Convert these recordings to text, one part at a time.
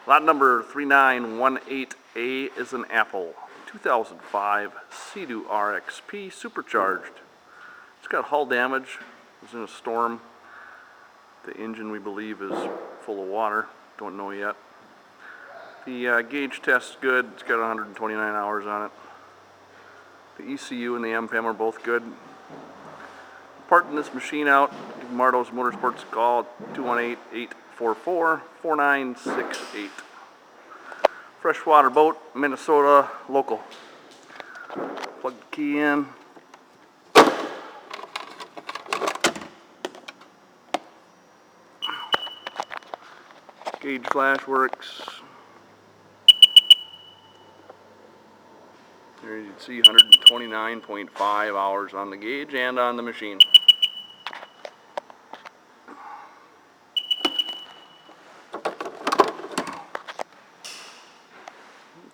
Lot number 3918A is an Apple 2005 Sea-Doo RXP Supercharged. It's got hull damage. It was in a storm. The engine, we believe, is full of water. Don't know yet. The gauge test's good. It's got 129 hours on it. The ECU and the MPEM are both good. Parting this machine out, give Martos Motorsports a call at 218-844-4968. Freshwater boat, Minnesota, local. Plug the key in. Gauge flash works. There you can see 129.5 hours on the gauge and on the machine.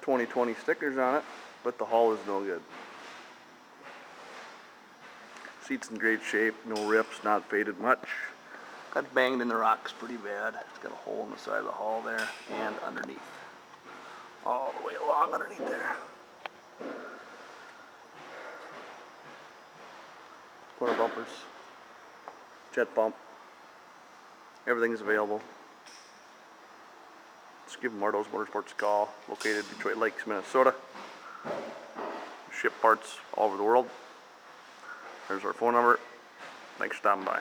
2020 stickers on it, but the hull is no good. Seat's in great shape, no rips, not faded much. Got banged in the rocks pretty bad. It's got a hole in the side of the hull there and underneath. All the way along underneath there. Corner bumpers, jet pump, everything's available. Just give Martos Motorsports a call, located in Detroit Lakes, Minnesota. Ship parts all over the world. There's our phone number. Thanks for stopping by.